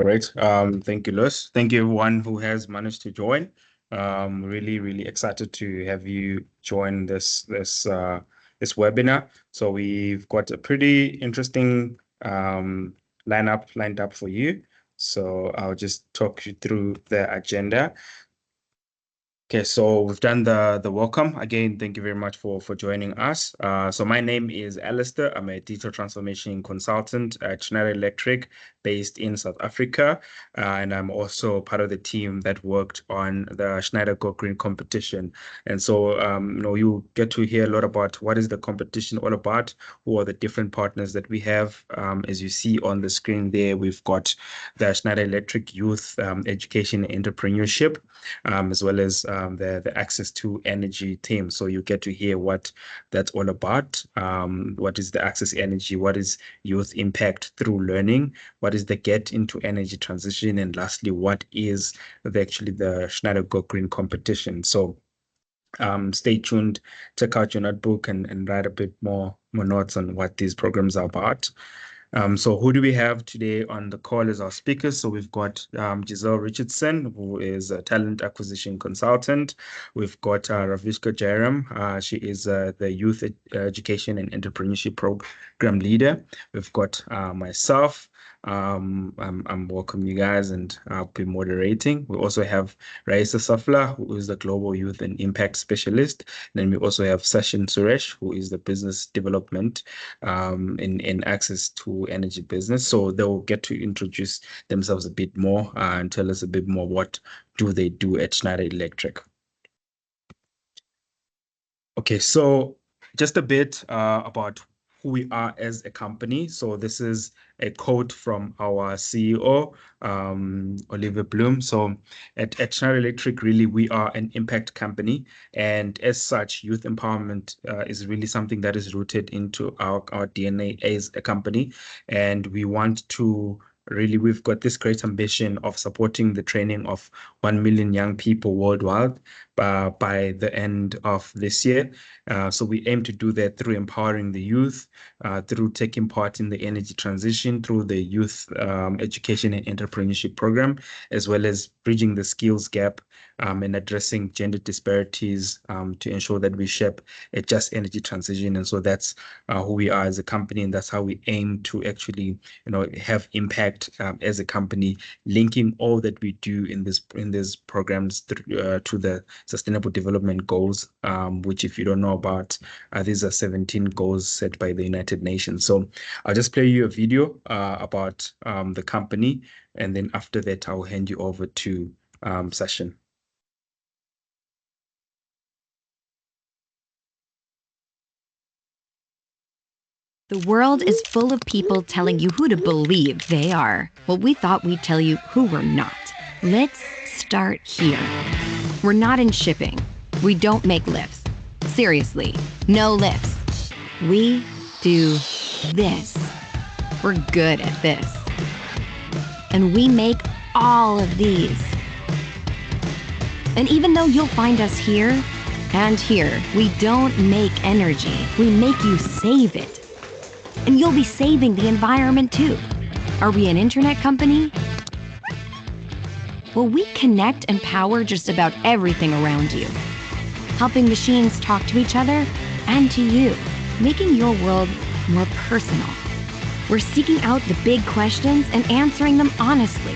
Great. Thank you, Lewis. Thank you, everyone who has managed to join. Really excited to have you join this webinar. So we've got a pretty interesting lineup lined up for you. So I'll just talk you through the agenda. Okay, so we've done the welcome. Again, thank you very much for joining us. So my name is Alistair. I'm a digital transformation consultant at Schneider Electric based in South Africa. And I'm also part of the team that worked on the Schneider Go Green competition. And so, you get to hear a lot about what is the competition all about, who are the different partners that we have. As you see on the screen there, we've got the Schneider Electric Youth Education and Entrepreneurship, as well as the access to energy team. So you get to hear what that's all about. What is the access energy? What is youth impact through learning? What is the get into energy transition? And lastly, what is actually the Schneider Go Green competition? So stay tuned, check out your notebook and write a bit more notes on what these programs are about. So who do we have today on the call as our speakers? So we've got Giselle Richardson, who is a talent acquisition consultant. We've got Ravishka Jairam. She is the Youth Education and Entrepreneurship Program Leader. We've got myself. I'm welcoming you guys and I'll be moderating. We also have Raisa Safla, who is the Global Youth and Impact Specialist. Then we also have Sachin Suresh, who is the Business Development in access to energy business. So they'll get to introduce themselves a bit more and tell us a bit more what do they do at Schneider Electric. Okay, so just a bit about who we are as a company. So this is a quote from our CEO, Oliver Bloom. So at Schneider Electric, really, we are an impact company. And as such, youth empowerment is really something that is rooted into our DNA as a company. And we want to really, we've got this great ambition of supporting the training of 1 million young people worldwide by the end of this year. So we aim to do that through empowering the youth, through taking part in the energy transition, through the youth education and entrepreneurship program, as well as bridging the skills gap and addressing gender disparities to ensure that we shape a just energy transition. And so that's who we are as a company, and that's how we aim to actually, have impact as a company, linking all that we do in these programs to the Sustainable Development Goals, which, if you don't know about, these are 17 goals set by the United Nations. So I'll just play you a video about the company, and then after that, I'll hand you over to Sachin. The world is full of people telling you who to believe they are. Well, we thought we'd tell you who we're not. Let's start here. We're not in shipping. We don't make lifts. Seriously, no lifts. We do this. We're good at this. And we make all of these. And even though you'll find us here and here, we don't make energy. We make you save it. And you'll be saving the environment too. Are we an internet company? Well, we connect and power just about everything around you, helping machines talk to each other and to you, making your world more personal. We're seeking out the big questions and answering them honestly.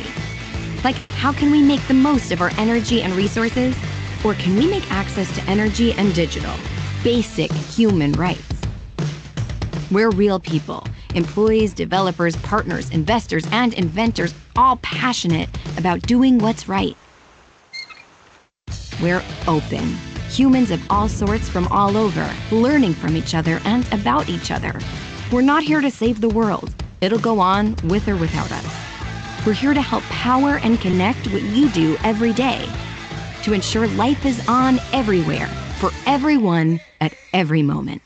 Like, how can we make the most of our energy and resources? Or can we make access to energy and digital basic human rights? We're real people, employees, developers, partners, investors, and inventors, all passionate about doing what's right. We're open. Humans of all sorts from all over, learning from each other and about each other. We're not here to save the world. It'll go on with or without us. We're here to help power and connect what you do every day, to ensure life is on everywhere, for everyone, at every moment.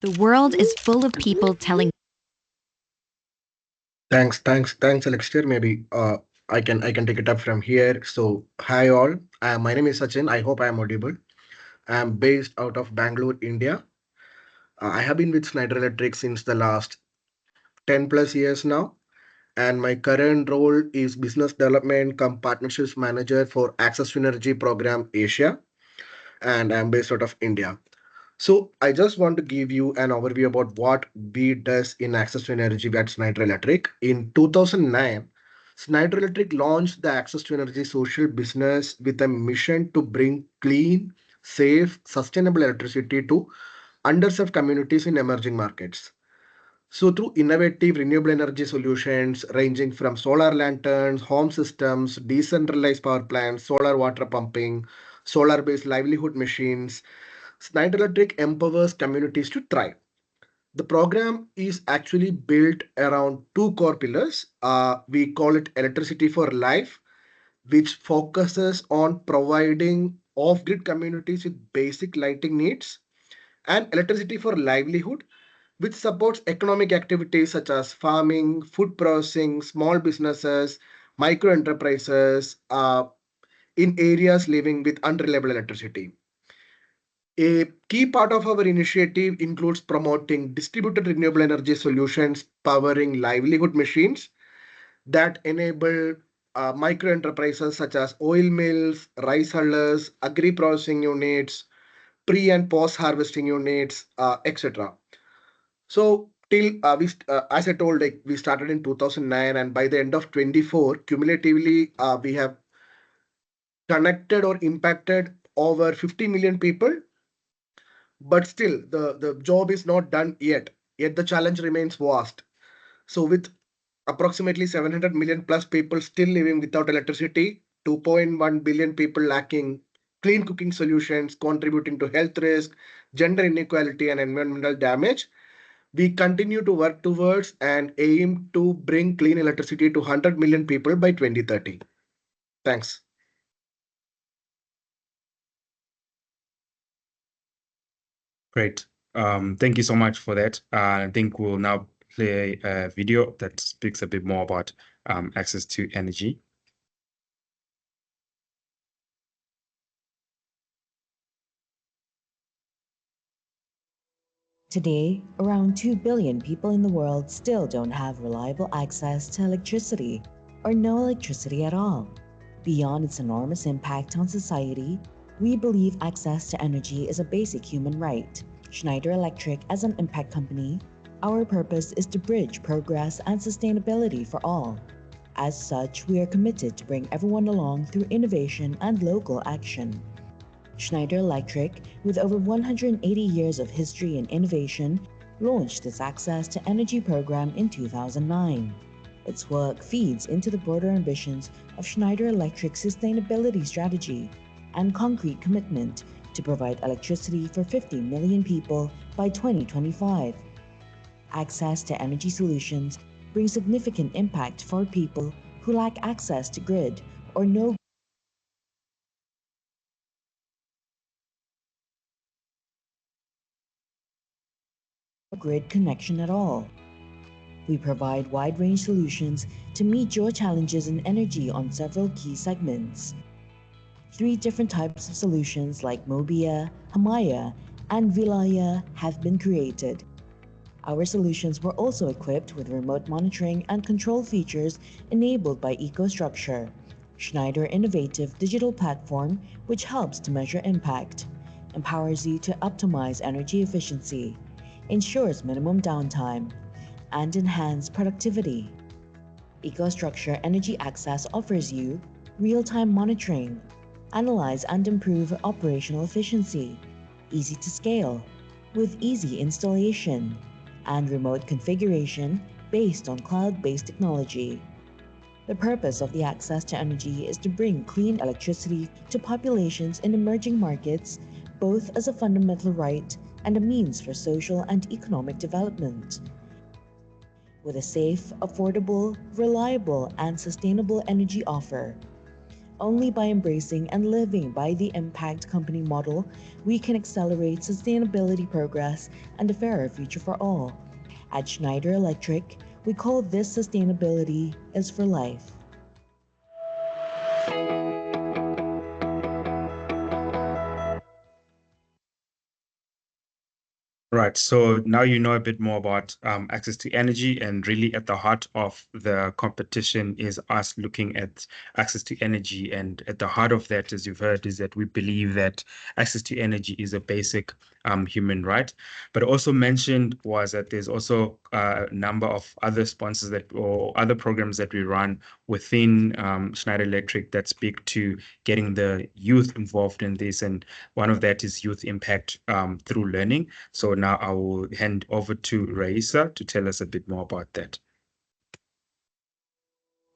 The world is full of people telling. Thanks, Alexander. Maybe I can take it up from here. So hi all. My name is Sachin. I hope I am audible. I am based out of Bangalore, India. I have been with Schneider Electric since the last 10 plus years now, and my current role is business development cum partnerships manager for Access to Energy Program Asia, and I'm based out of India. So I just want to give you an overview about what we does in Access to Energy at Schneider Electric. In 2009, Schneider Electric launched the Access to Energy social business with a mission to bring clean, safe, sustainable electricity to underserved communities in emerging markets. So, through innovative renewable energy solutions ranging from solar lanterns, home systems, decentralized power plants, solar water pumping, solar based livelihood machines, Schneider Electric empowers communities to thrive. The program is actually built around two core pillars. We call it Electricity for Life, which focuses on providing off grid communities with basic lighting needs, and Electricity for Livelihood, which supports economic activities such as farming, food processing, small businesses, micro enterprises in areas living with unreliable electricity. A key part of our initiative includes promoting distributed renewable energy solutions powering livelihood machines that enable micro enterprises such as oil mills, rice hullers, agri processing units, pre and post harvesting units, etc. So till as I told, like we started in 2009, and by the end of 24, cumulatively we have connected or impacted over 50 million people. But still, the job is not done yet. Yet the challenge remains vast. So with approximately 700 million plus people still living without electricity, 2.1 billion people lacking clean cooking solutions, contributing to health risk, gender inequality, and environmental damage, we continue to work towards and aim to bring clean electricity to 100 million people by 2030. Thanks. Great. Thank you so much for that. I think we'll now play a video that speaks a bit more about access to energy. Today, around 2 billion people in the world still don't have reliable access to electricity or no electricity at all. Beyond its enormous impact on society, we believe access to energy is a basic human right. Schneider Electric, as an impact company, our purpose is to bridge progress and sustainability for all. As such, we are committed to bring everyone along through innovation and local action. Schneider Electric, with over 180 years of history and innovation, launched its Access to Energy program in 2009. Its work feeds into the broader ambitions of Schneider Electric's sustainability strategy and concrete commitment to provide electricity for 50 million people by 2025. Access to energy solutions brings significant impact for people who lack access to grid or no grid connection at all. We provide wide range solutions to meet your challenges in energy on several key segments. 3 different types of solutions like Mobia, Hamaya, and Vilaya have been created. Our solutions were also equipped with remote monitoring and control features enabled by EcoStruxure, Schneider innovative digital platform which helps to measure impact, empowers you to optimize energy efficiency, ensures minimum downtime, and enhance productivity. EcoStruxure Energy Access offers you real-time monitoring, analyze and improve operational efficiency, easy to scale, with easy installation, and remote configuration based on cloud-based technology. The purpose of the Access to Energy is to bring clean electricity to populations in emerging markets, both as a fundamental right and a means for social and economic development. With a safe, affordable, reliable, and sustainable energy offer. Only by embracing and living by the impact company model, we can accelerate sustainability progress and a fairer future for all. At Schneider Electric, we call this sustainability is for life. Right. So now you know a bit more about access to energy, and really at the heart of the competition is us looking at access to energy. And at the heart of that, as you've heard, is that we believe that access to energy is a basic human right. But also mentioned was that there's also a number of other sponsors that or other programs that we run within Schneider Electric that speak to getting the youth involved in this. And one of that is youth impact through learning. So now I will hand over to Raisa to tell us a bit more about that.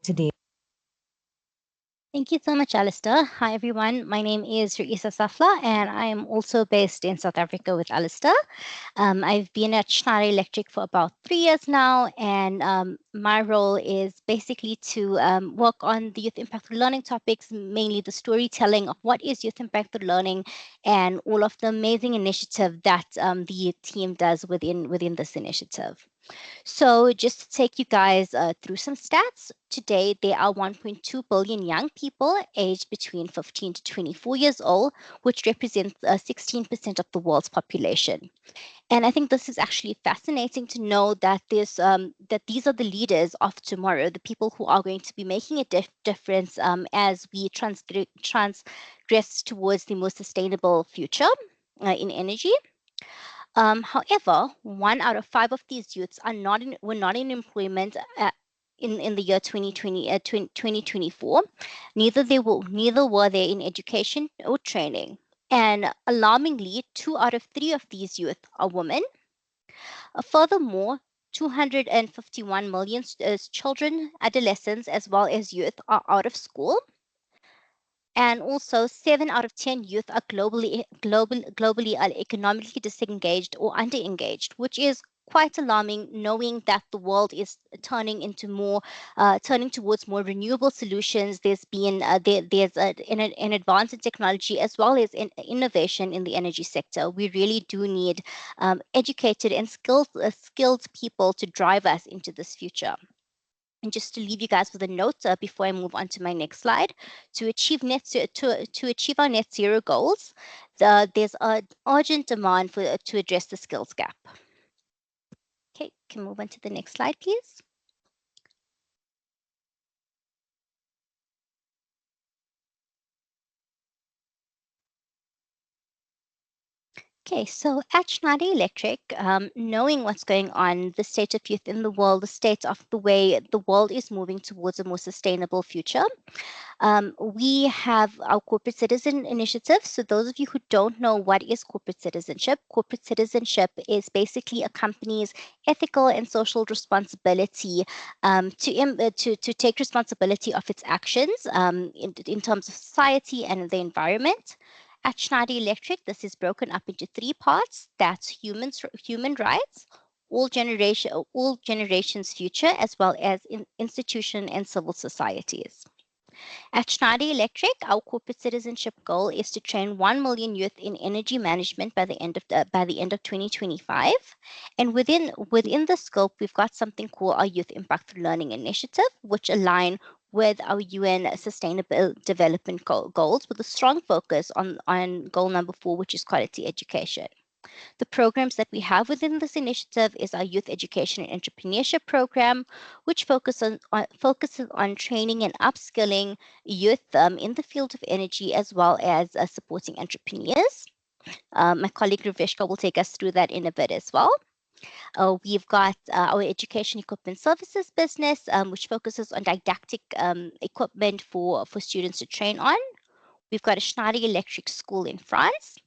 Today, Thank you so much, Alistair. Hi, everyone. My name is Raisa Safla, and I am also based in South Africa with Alistair. I've been at Schneider Electric for about 3 years now, and my role is basically to work on the youth impact learning topics, mainly the storytelling of what is youth impact learning and all of the amazing initiative that the team does within this initiative. So, just to take you guys through some stats, today there are 1.2 billion young people aged between 15 to 24 years old, which represents 16% of the world's population. And I think this is actually fascinating to know that that these are the leaders of tomorrow, the people who are going to be making a difference as we transgress towards the more sustainable future in energy. However, 1 out of 5 of these youths were not in employment in the year 2024. Neither were they in education or training. And alarmingly, 2 out of 3 of these youth are women. Furthermore, 251 million children, adolescents, as well as youth are out of school. And also, 7 out of 10 youth are globally are economically disengaged or underengaged, which is quite alarming, knowing that the world is turning towards more renewable solutions. There's an advance in technology as well as in innovation in the energy sector. We really do need educated and skilled people to drive us into this future. And just to leave you guys with a note before I move on to my next slide, to achieve our net zero goals, there's an urgent demand to address the skills gap. Okay, can move on to the next slide, please. Okay, so at Schneider Electric, knowing what's going on, the state of youth in the world, the state of the way the world is moving towards a more sustainable future, we have our corporate citizen initiative. So those of you who don't know what is corporate citizenship is basically a company's ethical and social responsibility to take responsibility of its actions in terms of society and the environment. At Schneider Electric, this is broken up into 3 parts. That's human rights, all generations future, as well as institution and civil societies. At Schneider Electric, our corporate citizenship goal is to train 1 million youth in energy management by the end of 2025. And within the scope, we've got something called our Youth Impact Learning Initiative, which align with our UN Sustainable Development Goals, with a strong focus on goal number 4, which is quality education. The programs that we have within this initiative is our Youth Education and Entrepreneurship Program, which focuses on training and upskilling youth in the field of energy, as well as supporting entrepreneurs. My colleague Ravishka will take us through that in a bit as well. We've got our education equipment services business, which focuses on didactic equipment for students to train on. We've got a Schneider Electric school in France.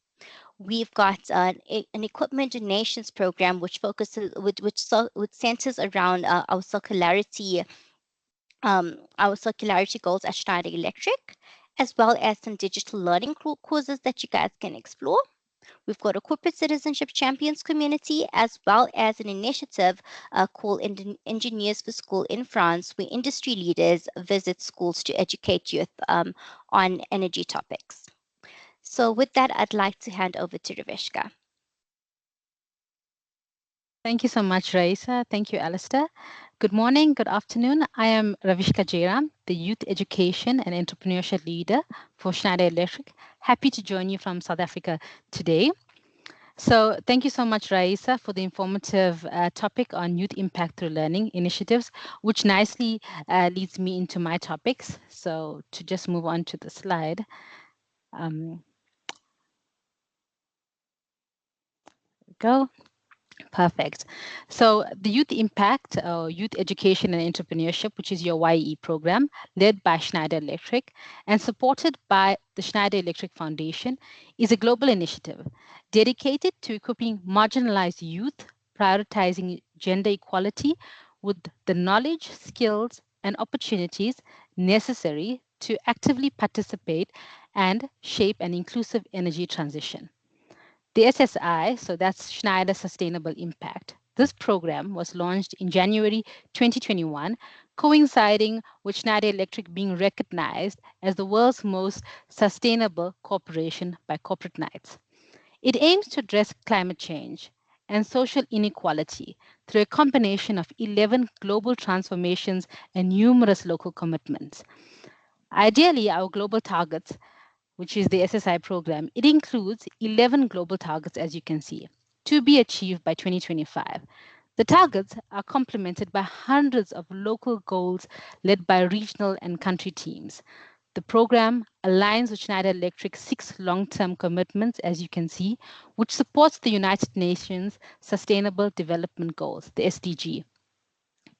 We've got an equipment donations program, which focuses, which centers around our circularity goals at Schneider Electric, as well as some digital learning courses that you guys can explore. We've got a corporate citizenship champions community, as well as an initiative called Engineers for School in France, where industry leaders visit schools to educate youth on energy topics. So with that, I'd like to hand over to Ravishka. Thank you so much, Raisa. Thank you, Alistair. Good morning, good afternoon. I am Ravishka Jairam, the Youth Education and Entrepreneurship Leader for Schneider Electric. Happy to join you from South Africa today. So thank you so much, Raisa, for the informative topic on youth impact through learning initiatives, which nicely leads me into my topics. So to just move on to the slide. Um, go. Perfect. So the Youth Impact, Youth Education and Entrepreneurship, which is your YE program, led by Schneider Electric and supported by the Schneider Electric Foundation, is a global initiative dedicated to equipping marginalized youth, prioritizing gender equality with the knowledge, skills, and opportunities necessary to actively participate and shape an inclusive energy transition. The SSI, so that's Schneider Sustainable Impact. This program was launched in January 2021, coinciding with Schneider Electric being recognized as the world's most sustainable corporation by Corporate Knights. It aims to address climate change and social inequality through a combination of 11 global transformations and numerous local commitments. Ideally, our global targets, which is the SSI program, it includes 11 global targets, as you can see, to be achieved by 2025. The targets are complemented by hundreds of local goals led by regional and country teams. The program aligns with Schneider Electric's 6 long-term commitments, as you can see, which supports the United Nations Sustainable Development Goals, the SDG.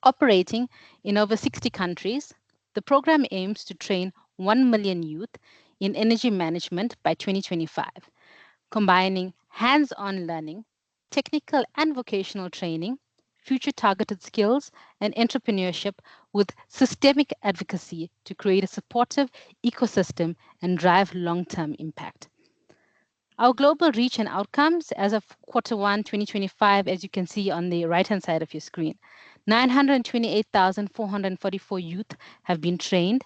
Operating in over 60 countries, the program aims to train 1 million youth in energy management by 2025, combining hands on learning, technical and vocational training, future targeted skills, and entrepreneurship with systemic advocacy to create a supportive ecosystem and drive long term impact. Our global reach and outcomes as of Q1 2025, as you can see on the right-hand side of your screen, 928,444 youth have been trained.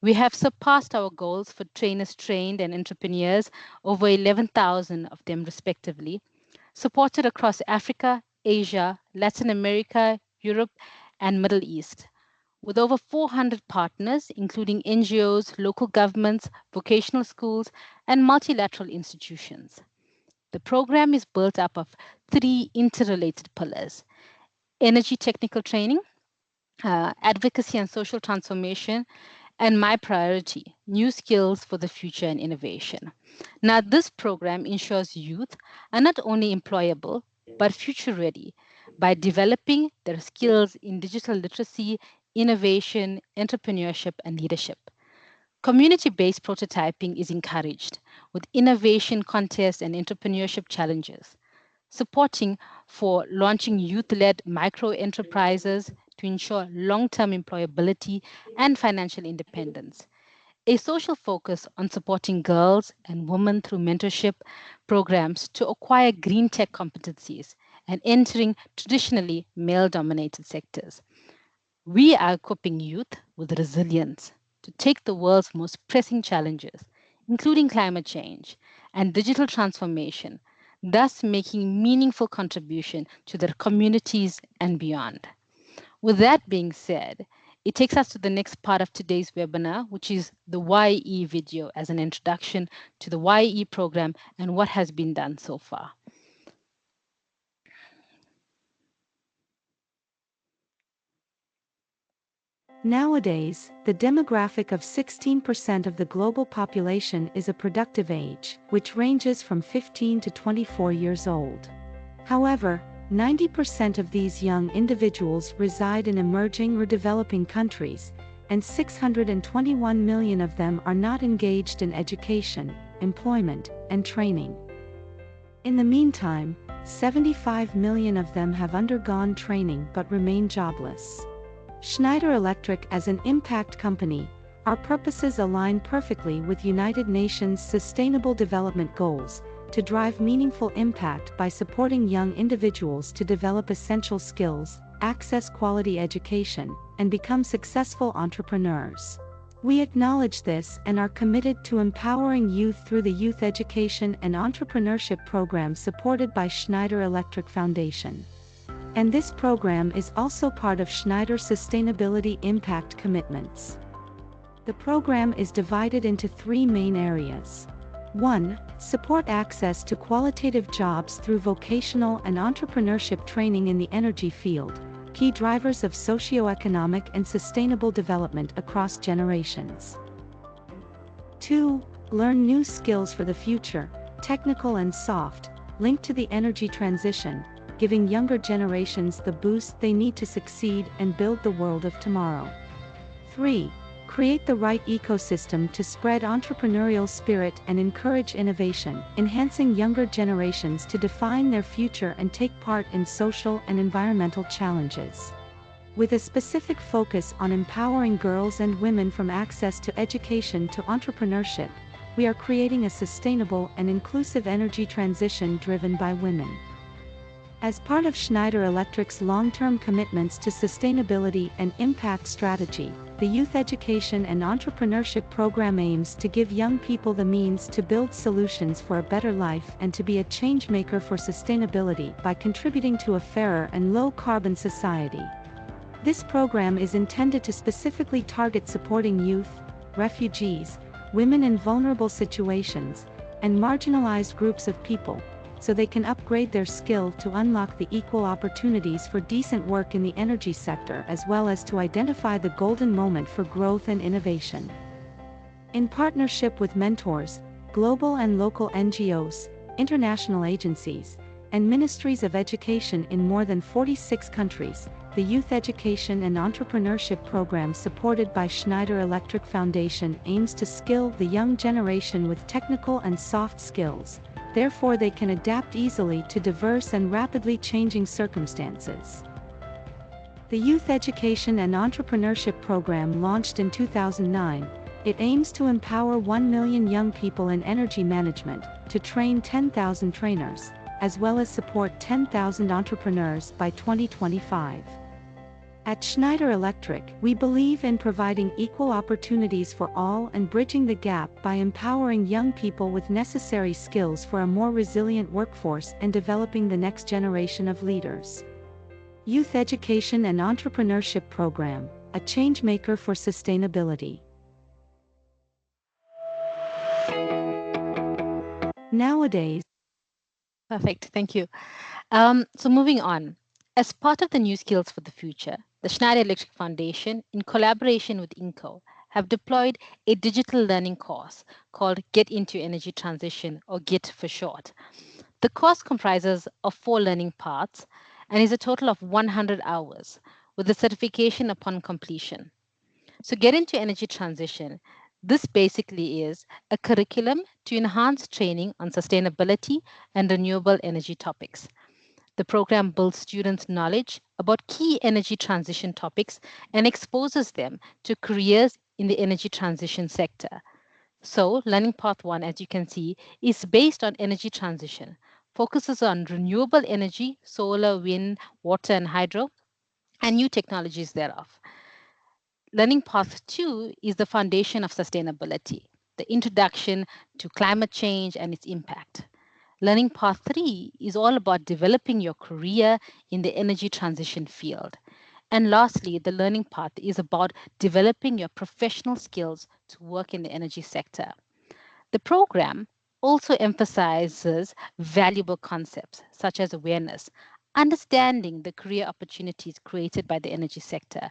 We have surpassed our goals for trainers trained and entrepreneurs, over 11,000 of them respectively, supported across Africa, Asia, Latin America, Europe, and Middle East, with over 400 partners, including NGOs, local governments, vocational schools, and multilateral institutions. The program is built up of 3 interrelated pillars: energy technical training, advocacy and social transformation, and my priority, new skills for the future and innovation. Now, this program ensures youth are not only employable, but future ready by developing their skills in digital literacy, innovation, entrepreneurship, and leadership. Community based prototyping is encouraged with innovation contests and entrepreneurship challenges, supporting for launching youth led micro enterprises to ensure long term employability and financial independence. A social focus on supporting girls and women through mentorship programs to acquire green tech competencies and entering traditionally male dominated sectors. We are equipping youth with resilience to take the world's most pressing challenges, including climate change and digital transformation, thus making meaningful contribution to their communities and beyond. With that being said, it takes us to the next part of today's webinar, which is the YE video as an introduction to the YE program and what has been done so far. Nowadays, the demographic of 16% of the global population is a productive age, which ranges from 15 to 24 years old. However, 90% of these young individuals reside in emerging or developing countries, and 621 million of them are not engaged in education, employment, and training. In the meantime, 75 million of them have undergone training but remain jobless. Schneider Electric as an impact company, our purposes align perfectly with United Nations Sustainable Development Goals to drive meaningful impact by supporting young individuals to develop essential skills, access quality education, and become successful entrepreneurs. We acknowledge this and are committed to empowering youth through the Youth Education and Entrepreneurship Program supported by Schneider Electric Foundation. And this program is also part of Schneider's Sustainability Impact Commitments. The program is divided into 3 main areas. 1. Support access to qualitative jobs through vocational and entrepreneurship training in the energy field, key drivers of socioeconomic and sustainable development across generations. 2. Learn new skills for the future, technical and soft, linked to the energy transition, giving younger generations the boost they need to succeed and build the world of tomorrow. 3. Create the right ecosystem to spread entrepreneurial spirit and encourage innovation, enhancing younger generations to define their future and take part in social and environmental challenges. With a specific focus on empowering girls and women from access to education to entrepreneurship, we are creating a sustainable and inclusive energy transition driven by women. As part of Schneider Electric's long-term commitments to sustainability and impact strategy, the Youth Education and Entrepreneurship Program aims to give young people the means to build solutions for a better life and to be a change maker for sustainability by contributing to a fairer and low-carbon society. This program is intended to specifically target supporting youth, refugees, women in vulnerable situations, and marginalized groups of people, so they can upgrade their skill to unlock the equal opportunities for decent work in the energy sector, as well as to identify the golden moment for growth and innovation. In partnership with mentors, global and local NGOs, international agencies, and ministries of education in more than 46 countries, the Youth Education and Entrepreneurship Program supported by Schneider Electric Foundation aims to skill the young generation with technical and soft skills, therefore they can adapt easily to diverse and rapidly changing circumstances. The Youth Education and Entrepreneurship Program launched in 2009. It aims to empower 1 million young people in energy management, to train 10,000 trainers, as well as support 10,000 entrepreneurs by 2025. At Schneider Electric, we believe in providing equal opportunities for all and bridging the gap by empowering young people with necessary skills for a more resilient workforce and developing the next generation of leaders. Youth Education and Entrepreneurship Program, a change maker for sustainability. Nowadays, Perfect. Thank you. So moving on. As part of the New Skills for the Future, the Schneider Electric Foundation, in collaboration with INCO, have deployed a digital learning course called Get Into Energy Transition, or GIT for short. The course comprises of 4 learning parts and is a total of 100 hours, with a certification upon completion. So Get Into Energy Transition. This basically is a curriculum to enhance training on sustainability and renewable energy topics. The program builds students' knowledge about key energy transition topics and exposes them to careers in the energy transition sector. So, Learning Path 1, as you can see, is based on energy transition, focuses on renewable energy, solar, wind, water, and hydro, and new technologies thereof. Learning Path 2 is the foundation of sustainability, the introduction to climate change and its impact. Learning Path 3 is all about developing your career in the energy transition field. And lastly, the learning path is about developing your professional skills to work in the energy sector. The program also emphasizes valuable concepts such as awareness, understanding the career opportunities created by the energy sector,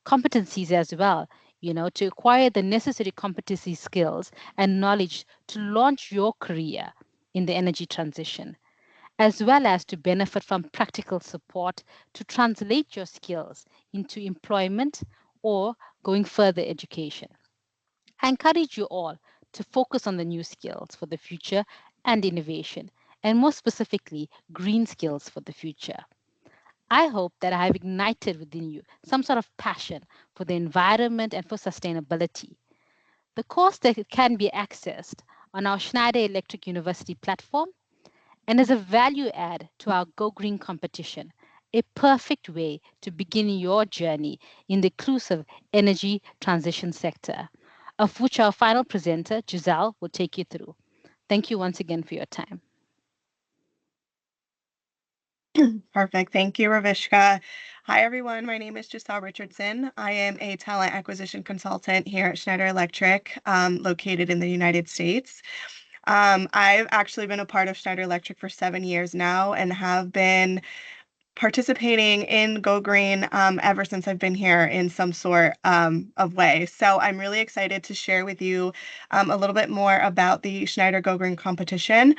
competencies as well, to acquire the necessary competency skills and knowledge to launch your career in the energy transition, as well as to benefit from practical support to translate your skills into employment or going further education. I encourage you all to focus on the new skills for the future and innovation, and more specifically, green skills for the future. I hope that I have ignited within you some sort of passion for the environment and for sustainability. The course that can be accessed on our Schneider Electric University platform and as a value add to our Go Green competition, a perfect way to begin your journey in the inclusive energy transition sector, of which our final presenter, Giselle, will take you through. Thank you once again for your time. Perfect. Thank you, Ravishka. Hi, everyone. My name is Giselle Richardson. I am a talent acquisition consultant here at Schneider Electric, located in the United States. I've actually been a part of Schneider Electric for 7 years now and have been participating in Go Green ever since I've been here in some sort of way. So I'm really excited to share with you a little bit more about the Schneider Go Green competition.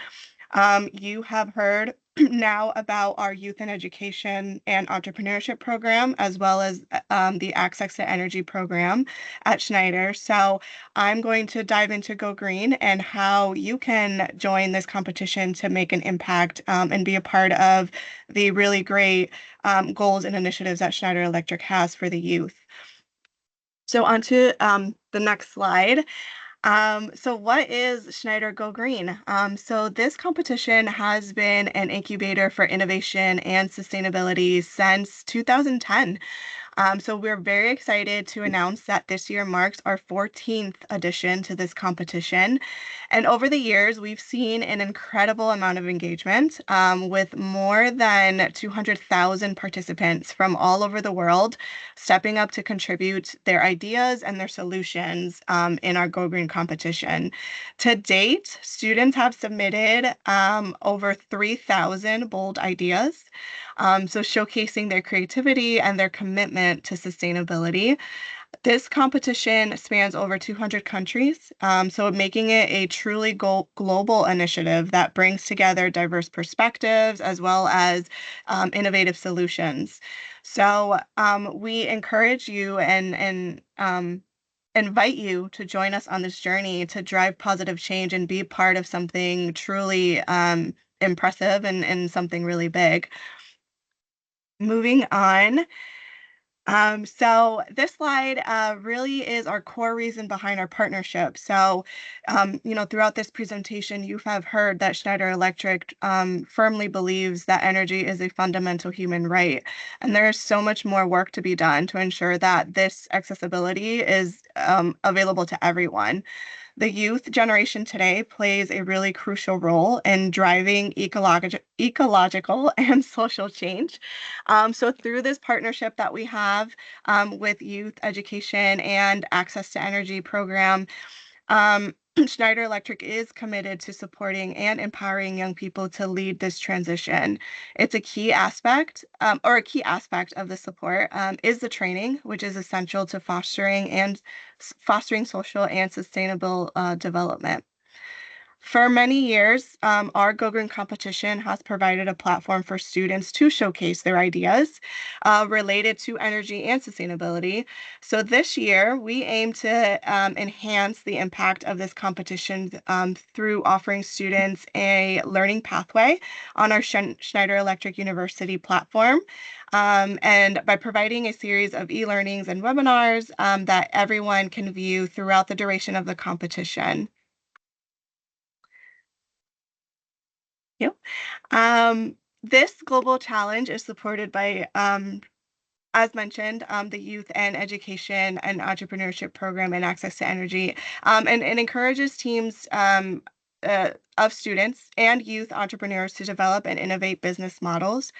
You have heard now about our youth and education and entrepreneurship program, as well as the Access to Energy program at Schneider. So I'm going to dive into Go Green and how you can join this competition to make an impact and be a part of the really great goals and initiatives that Schneider Electric has for the youth. So on to the next slide. So what is Schneider Go Green? So this competition has been an incubator for innovation and sustainability since 2010. So we're very excited to announce that this year marks our 14th edition to this competition. And over the years, we've seen an incredible amount of engagement with more than 200,000 participants from all over the world stepping up to contribute their ideas and their solutions in our Go Green competition. To date, students have submitted over 3,000 bold ideas. So showcasing their creativity and their commitment to sustainability. This competition spans over 200 countries, so making it a truly global initiative that brings together diverse perspectives as well as innovative solutions. So we encourage you and invite you to join us on this journey to drive positive change and be part of something truly impressive and something really big. Moving on. So this slide really is our core reason behind our partnership. So, throughout this presentation, you have heard that Schneider Electric firmly believes that energy is a fundamental human right. And there is so much more work to be done to ensure that this accessibility is available to everyone. The youth generation today plays a really crucial role in driving ecological and social change. So through this partnership that we have with youth education and access to energy program, um, Schneider Electric is committed to supporting and empowering young people to lead this transition. It's a key aspect, or a key aspect of the support is the training, which is essential to fostering social and sustainable development. For many years, our Go Green competition has provided a platform for students to showcase their ideas related to energy and sustainability. So this year, we aim to enhance the impact of this competition through offering students a learning pathway on our Schneider Electric University platform. And by providing a series of e-learnings and webinars that everyone can view throughout the duration of the competition. Yep. This global challenge is supported by, as mentioned, the Youth and Education and Entrepreneurship Program and Access to Energy, and encourages teams of students and youth entrepreneurs to develop and innovate business models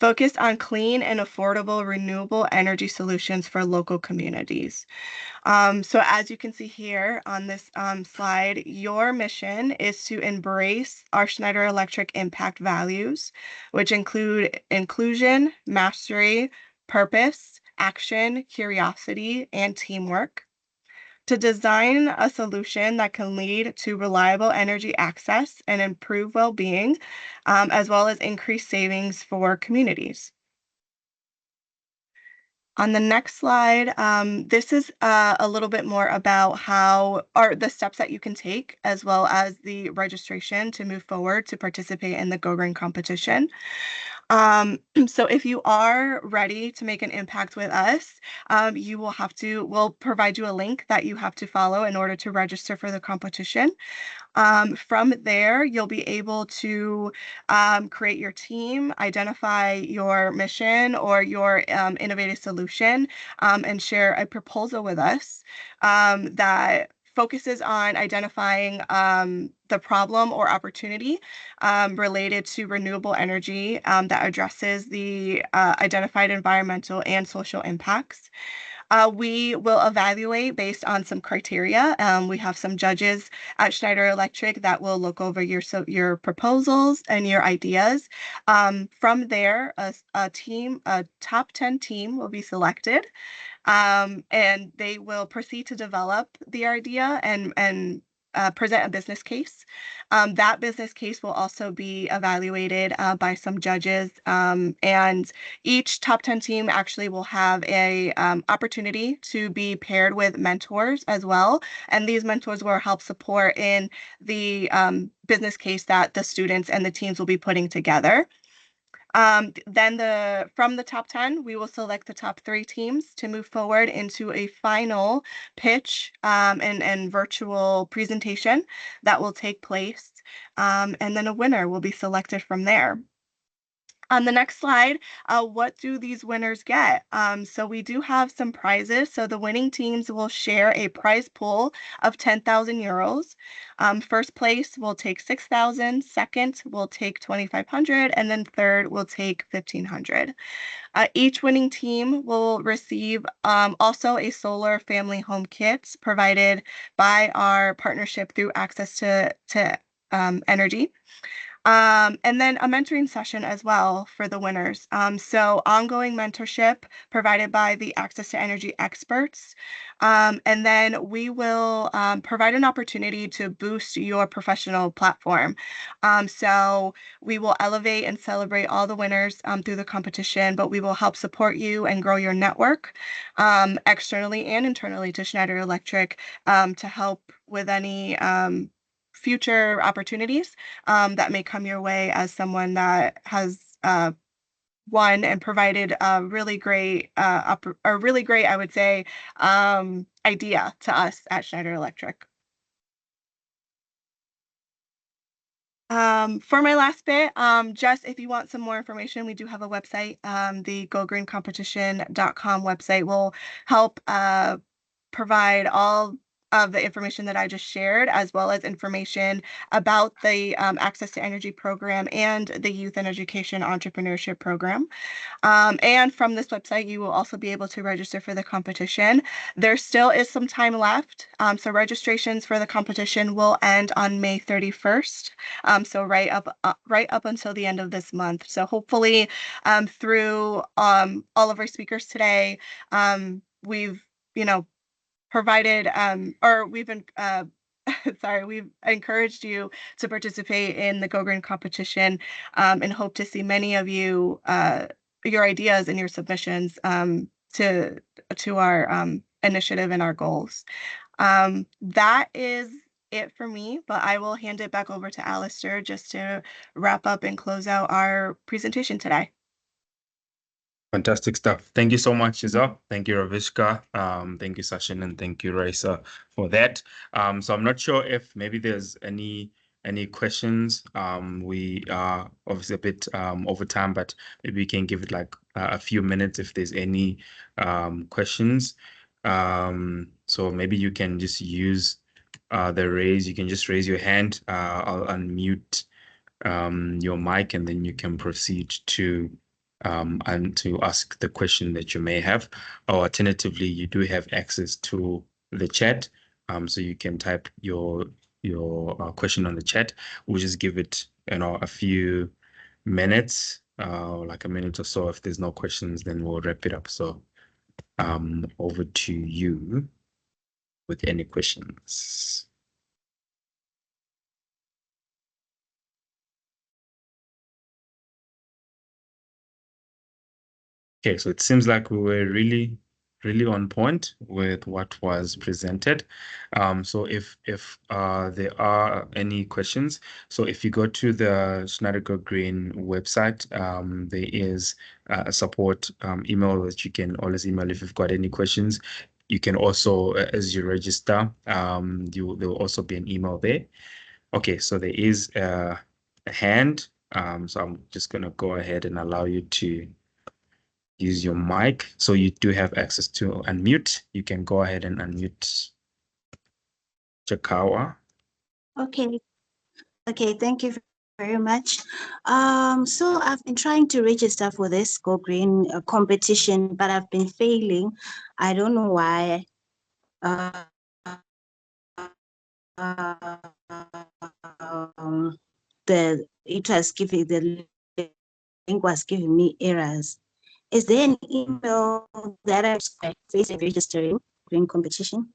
focused on clean and affordable renewable energy solutions for local communities. So as you can see here on this slide, your mission is to embrace our Schneider Electric impact values, which include inclusion, mastery, purpose, action, curiosity, and teamwork. To design a solution that can lead to reliable energy access and improve well-being, as well as increase savings for communities. On the next slide, this is a little bit more about the steps that you can take, as well as the registration to move forward to participate in the Go Green competition. So if you are ready to make an impact with us, we'll provide you a link that you have to follow in order to register for the competition. From there, you'll be able to create your team, identify your mission or your innovative solution, and share a proposal with us that focuses on identifying the problem or opportunity related to renewable energy that addresses the identified environmental and social impacts. We will evaluate based on some criteria. We have some judges at Schneider Electric that will look over your proposals and your ideas. From there, a top 10 team will be selected, and they will proceed to develop the idea and present a business case. That business case will also be evaluated by some judges, and each top 10 team actually will have a opportunity to be paired with mentors as well, and these mentors will help support in the business case that the students and the teams will be putting together. Then from the top 10, we will select the top 3 teams to move forward into a final pitch and virtual presentation that will take place. And then a winner will be selected from there. On the next slide, what do these winners get? So we do have some prizes. So the winning teams will share a prize pool of 10,000 euros. First place will take 6,000, second will take 2,500, and then third will take 1,500. Each winning team will receive also a solar family home kit provided by our partnership through Access to Energy. And then a mentoring session as well for the winners. So ongoing mentorship provided by the Access to Energy experts. And then we will provide an opportunity to boost your professional platform. So we will elevate and celebrate all the winners through the competition, but we will help support you and grow your network externally and internally to Schneider Electric to help with any future opportunities that may come your way as someone that has won and provided a really great, I would say, idea to us at Schneider Electric. For my last bit, just if you want some more information, we do have a website. The gogreencompetition.com website will help provide all of the information that I just shared, as well as information about the Access to Energy program and the Youth and Education Entrepreneurship program. And from this website, you will also be able to register for the competition. There still is some time left. So registrations for the competition will end on May 31st. So right up until the end of this month. So hopefully through all of our speakers today, we've, provided or we've been we've encouraged you to participate in the Go Green competition, and hope to see many of you your ideas and your submissions to our initiative and our goals. That is it for me, but I will hand it back over to Alistair just to wrap up and close out our presentation today. Fantastic stuff. Thank you so much, Isabel. Thank you, Ravishka. Thank you, Sachin, and thank you, Raisa, for that. So I'm not sure if maybe there's any questions. We are obviously a bit over time, but maybe we can give it like a few minutes if there's any questions. So maybe you can just use the raise. You can just raise your hand. I'll unmute your mic, and then you can proceed to ask the question that you may have. Or alternatively, you do have access to the chat, so you can type your question on the chat. We'll just give it a few minutes, like a minute or so. If there's no questions, then we'll wrap it up. So over to you with any questions. Okay, so it seems like we were really on point with what was presented. So if there are any questions, so if you go to the Schneider Go Green website, there is a support email that you can always email if you've got any questions. You can also, as you register, there will also be an email there. Okay, so there is a hand. So I'm just going to go ahead and allow you to use your mic. So you do have access to unmute. You can go ahead and unmute Chakawa. Okay. Okay, thank you very much. So I've been trying to register for this Go Green competition, but I've been failing. I don't know why. Uh, the it was giving the link was giving me errors. Is there an email that I'm facing registering green competition?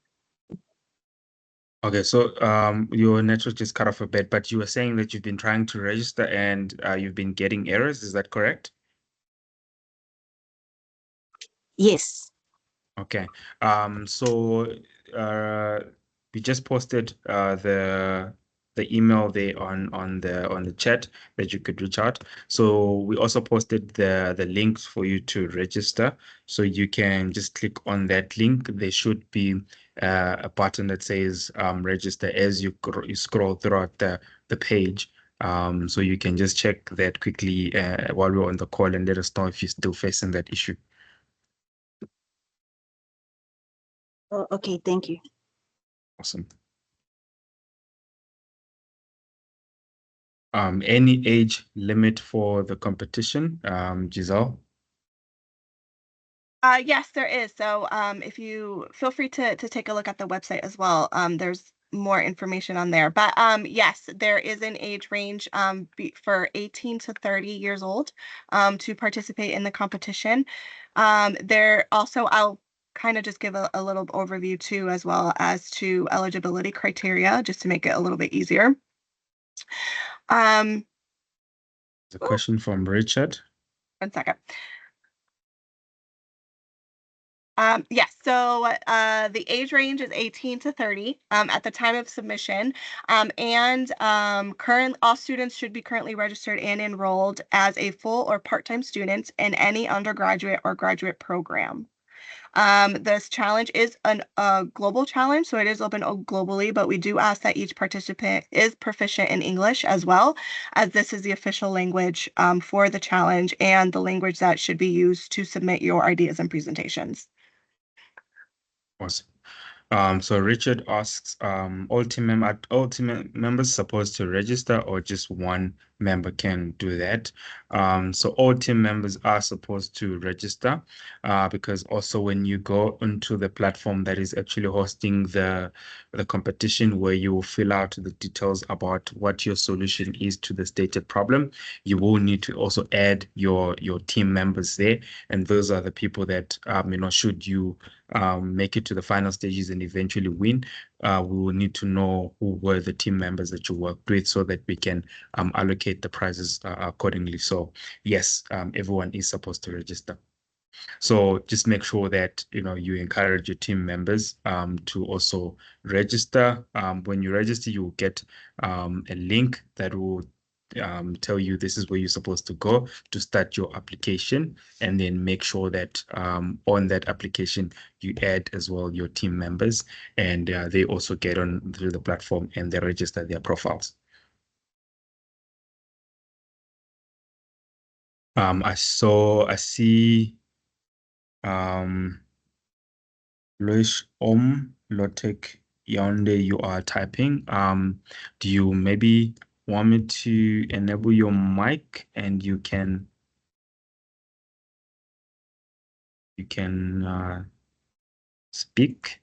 Okay, so your network just cut off a bit, but you were saying that you've been trying to register and you've been getting errors. Is that correct? Yes. Okay. So we just posted the email there on the chat that you could reach out. So we also posted the links for you to register. So you can just click on that link. There should be a button that says register as you scroll throughout the page. So you can just check that quickly while we're on the call and let us know if you're still facing that issue. Oh, okay, thank you. Awesome. Any age limit for the competition, Giselle? Yes, there is. So if you feel free to take a look at the website as well. There's more information on there. But yes, there is an age range for 18 to 30 years old to participate in the competition. There also, I'll kind of just give a little overview too, as well as to eligibility criteria, just to make it a little bit easier. The question from Richard. 1 second. Yes, so the age range is 18 to 30 at the time of submission. And all students should be currently registered and enrolled as a full or part-time student in any undergraduate or graduate program. This challenge is a global challenge, so it is open globally, but we do ask that each participant is proficient in English as well, as this is the official language for the challenge and the language that should be used to submit your ideas and presentations. Awesome. So Richard asks, all team members supposed to register or just one member can do that? So all team members are supposed to register because also when you go into the platform that is actually hosting the competition where you will fill out the details about what your solution is to the stated problem, you will need to also add your team members there. And those are the people that, should you make it to the final stages and eventually win, we will need to know who were the team members that you worked with so that we can allocate the prizes accordingly. So yes, everyone is supposed to register. So just make sure that you encourage your team members to also register. When you register, you will get a link that will tell you this is where you're supposed to go to start your application, and then make sure that on that application you add as well your team members, and they also get on through the platform and they register their profiles. I see Loish Lotek Yaounde, you are typing. Do you maybe want me to enable your mic and you can speak?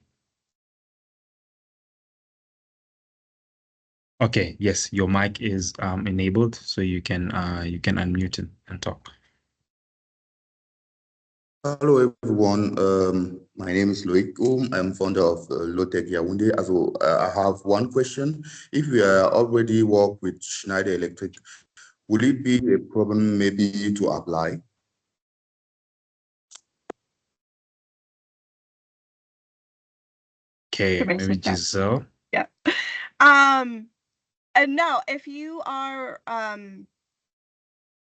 Okay, yes, your mic is enabled, so you can unmute and talk. Hello everyone, my name is Loic. I'm founder of Lotec Yaounde. Also, I have one question. If we are already work with Schneider Electric, would it be a problem maybe to apply? Okay, maybe Giselle. Yeah. And no, if you are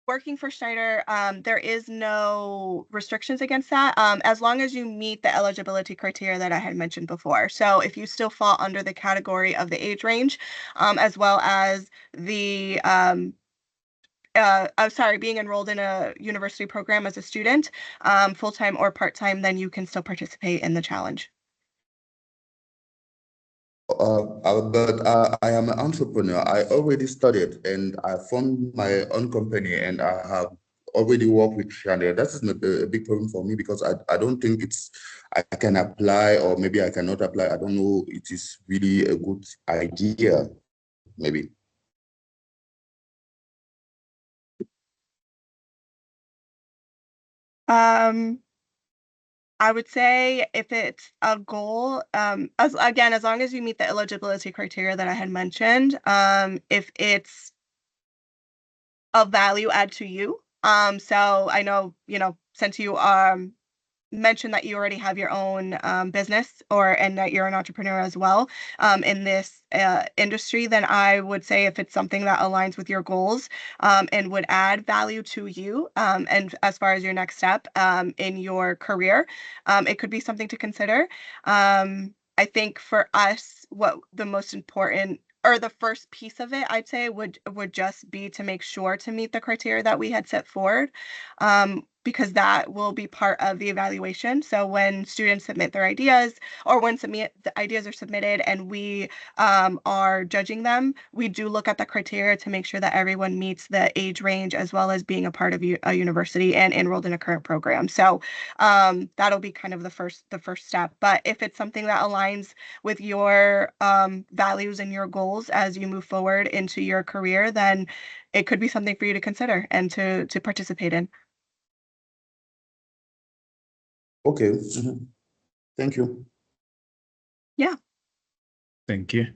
working for Schneider, there is no restrictions against that, as long as you meet the eligibility criteria that I had mentioned before. So if you still fall under the category of the age range, as well as the being enrolled in a university program as a student, full-time or part-time, then you can still participate in the challenge. But I am an entrepreneur. I already studied and I formed my own company and I have already worked with Schneider. That is a big problem for me because I don't think I can apply or maybe I cannot apply. I don't know. It is really a good idea, maybe. I would say if it's a goal, as long as you meet the eligibility criteria that I had mentioned, if it's a value add to you. So I know, since you mentioned that you already have your own business and that you're an entrepreneur as well in this industry, then I would say if it's something that aligns with your goals and would add value to you and as far as your next step in your career, it could be something to consider. I think for us, what the most important or the first piece of it, I'd say would just be to make sure to meet the criteria that we had set forward. Because that will be part of the evaluation. So when students submit their ideas or when the ideas are submitted and we are judging them, we do look at the criteria to make sure that everyone meets the age range as well as being a part of a university and enrolled in a current program. So that'll be kind of the first step. But if it's something that aligns with your values and your goals as you move forward into your career, then it could be something for you to consider and to participate in. Okay. Thank you. Yeah. Thank you.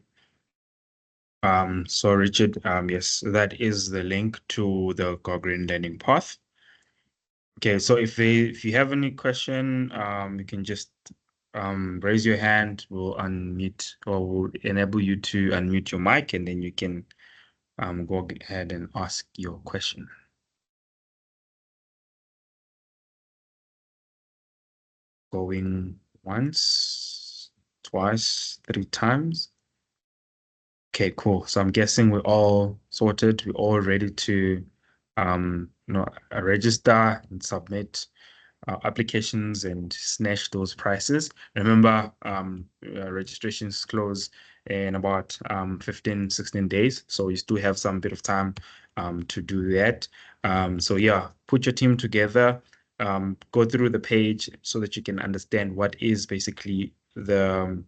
So Richard, yes, that is the link to the Gogreen Learning Path. Okay, so if you have any question, you can just raise your hand. We'll unmute or we'll enable you to unmute your mic, and then you can go ahead and ask your question. Going once, twice, 3 times. Okay, cool. So I'm guessing we're all sorted. We're all ready to register and submit applications and snatch those prices. Remember, registrations close in about 15, 16 days. So you still have some bit of time to do that. So yeah, put your team together, go through the page so that you can understand what is basically the,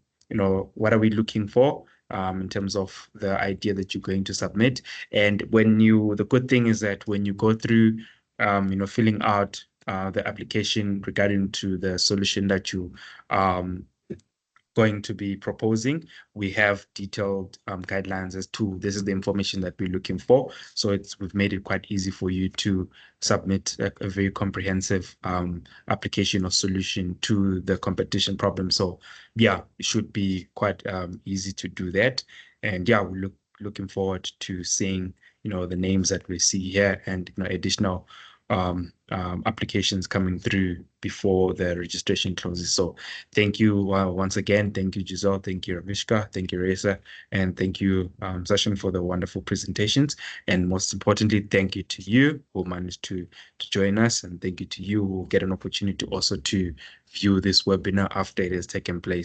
what are we looking for in terms of the idea that you're going to submit. And the good thing is that when you go through, filling out the application regarding to the solution that you going to be proposing, we have detailed guidelines as to this is the information that we're looking for. So we've made it quite easy for you to submit a very comprehensive application or solution to the competition problem. So yeah, it should be quite easy to do that. And yeah, we're looking forward to seeing, the names that we see here and additional applications coming through before the registration closes. So thank you once again. Thank you, Giselle. Thank you, Ramishka. Thank you, Reza. And thank you, Sachin, for the wonderful presentations. And most importantly, thank you to you who managed to join us. And thank you to you who get an opportunity also to view this webinar after it has taken place.